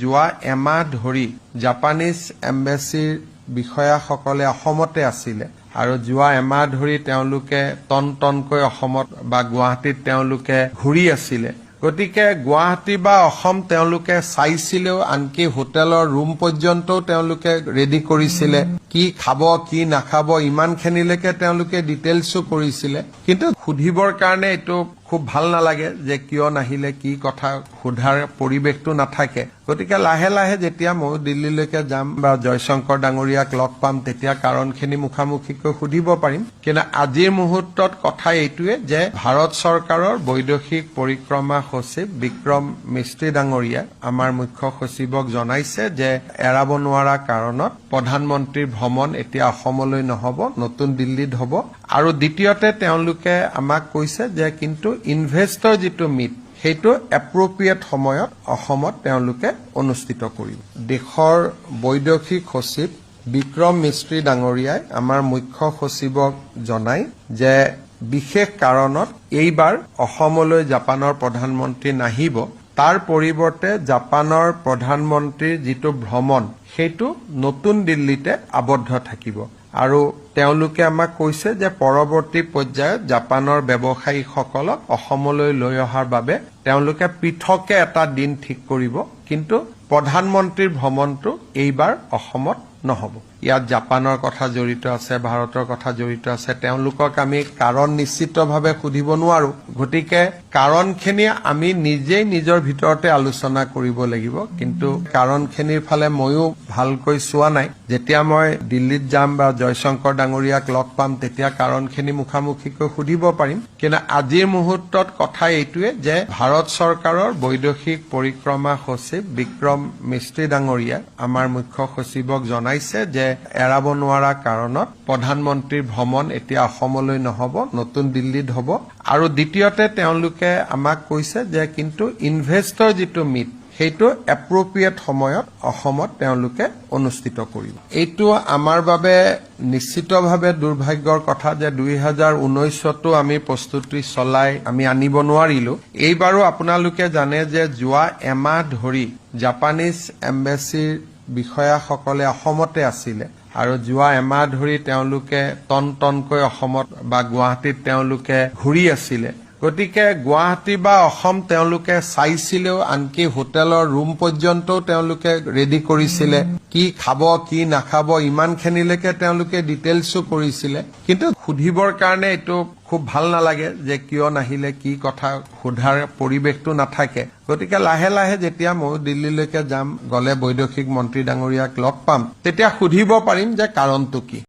যোৱা এমাহ ধৰি জাপানিজ এম্বেসিৰ বিষয়াসকলে অসমতে আছিলে আৰু যোৱা এমাহ ধৰি তেওঁলোকে টনকৈ অসমত বা গুৱাহাটীত তেওঁলোকে ঘূৰি আছিলে। গতিকে গুৱাহাটী বা অসম তেওঁলোকে চাইছিলেও, আনকি হোটেলৰ ৰুম পৰ্যন্তও তেওঁলোকে ৰেডি কৰিছিলে, কি খাব কি নাখাব ইমানখিনিলৈকে তেওঁলোকে ডিটেইলছো কৰিছিলে। কিন্তু সুধিবৰ কাৰণে এইটো খুব ভাল নালাগে যে কিয় নাহিলে, কি কথা সোধাৰ পৰিৱেশটো নাথাকে। গতিকে লাহে লাহে যেতিয়া মই দিল্লীলৈকে যাম বা জয়শংকৰ ডাঙৰীয়াক লগ পাম, তেতিয়া কাৰণখিনি মুখামুখিকৈ সুধিব পাৰিম। কিন্তু আজিৰ মুহূৰ্তত কথা এইটোৱে যে ভাৰত চৰকাৰৰ বৈদেশিক পৰিক্ৰমা সচিব বিক্ৰম মিস্ত্ৰী ডাঙৰীয়া আমাৰ মুখ্য সচিবক জনাইছে যে এৰাব নোৱাৰা কাৰণত প্ৰধানমন্ত্ৰীৰ ভ্ৰমণ এতিয়া অসমলৈ নহব, নতুন দিল্লীত হ'ব। আৰু দ্বিতীয়তে তেওঁলোকে আমাক কৈছে যে কিন্তু ইনভেষ্টৰ যিটো মিট সেইটো এপ্ৰপ্ৰিয়েট সময়ত অসমত তেওঁলোকে অনুষ্ঠিত কৰিব। দেশৰ বৈদেশিক সচিব বিক্ৰম মিস্ত্ৰী ডাঙৰীয়াই আমাৰ মুখ্য সচিবক জনাই যে বিশেষ কাৰণত এইবাৰ অসমলৈ জাপানৰ প্ৰধানমন্ত্ৰী নাহিব, তাৰ পৰিৱৰ্তে জাপানৰ প্ৰধানমন্ত্ৰীৰ যিটো ভ্ৰমণ সেইটো নতুন দিল্লীতে আবদ্ধ থাকিব। আৰু তেওঁলোকে আমাক কৈছে যে পৰৱৰ্তী পৰ্যায়ত জাপানৰ ব্যৱসায়ীসকলক অসমলৈ লৈ অহাৰ বাবে তেওঁলোকে পৃথকে এটা দিন ঠিক কৰিব, কিন্তু প্ৰধানমন্ত্ৰীৰ ভ্ৰমণটো এইবাৰ অসমত নহব। ইয়াত জাপানৰ কথা জড়িত আছে, ভাৰতৰ কথা জড়িত আছে। তেওঁলোকক আমি কাৰণ নিশ্চিতভাৱে সুধিব নোৱাৰো। গতিকে কাৰণখিনি আমি নিজেই নিজৰ ভিতৰতে আলোচনা কৰিব লাগিব। কিন্তু কাৰণখিনিৰ ফালে ময়ো ভালকৈ চোৱা নাই। যেতিয়া মই দিল্লীত যাম বা জয়শংকৰ ডাঙৰীয়াক লগ পাম, তেতিয়া কাৰণখিনি মুখামুখিকৈ সুধিব পাৰিম। কিন্তু আজিৰ মুহূৰ্তত কথা এইটোৱে যে ভাৰত চৰকাৰৰ বৈদেশিক পৰিক্ৰমা সচিব বিক্ৰম মিস্ত্ৰী ডাঙৰীয়া আমাৰ মুখ্য সচিবক জনাইছে যে এৰাব নোৱাৰা কাৰণত প্ৰধানমন্ত্ৰীৰ ভ্ৰমণ এতিয়া অসমলৈ নহব, নতুন দিল্লীত হ'ব। আৰু দ্বিতীয়তে তেওঁলোকে আমাক কৈছে যে কিন্তু ইনভেষ্টৰ যিটো মিট সেইটো এপ্ৰপ্ৰিয়েট সময়ত অসমত তেওঁলোকে অনুষ্ঠিত কৰিব। এইটো আমাৰ বাবে নিশ্চিতভাৱে দুৰ্ভাগ্যৰ কথা যে 2019তো আমি প্ৰস্তুতি চলাই আমি আনিব নোৱাৰিলো। এইবাৰো আপোনালোকে জানে যে যোৱা এমাহ ধৰি জাপানিজ এম্বেসিৰ বিষয়াসকলে অসমতে আছিলে আৰু যোৱা এমাহ ধৰি তেওঁলোকে টনকৈ অসমত বা গুৱাহাটীত তেওঁলোকে ঘূৰি আছিলে। গতিকে গুৱাহাটী বা অসম তেওঁলোকে চাইছিলেও, আনকি হোটেলৰ ৰুম পৰ্যন্তও তেওঁলোকে ৰেডি কৰিছিলে, কি খাব কি নাখাব ইমানখিনিলৈকে তেওঁলোকে ডিটেইলছো কৰিছিলে। কিন্তু সুধিবৰ কাৰণে এইটো খুব ভাল নালাগে যে কিয় নাহিলে, কি কথা সোধাৰ পৰিৱেশটো নাথাকে। গতিকে লাহে লাহে যেতিয়া মই দিল্লীলৈকে যাম, গলে বৈদেশিক মন্ত্ৰী ডাঙৰীয়াক লগ পাম, তেতিয়া সুধিব পাৰিম যে কাৰণটো কি।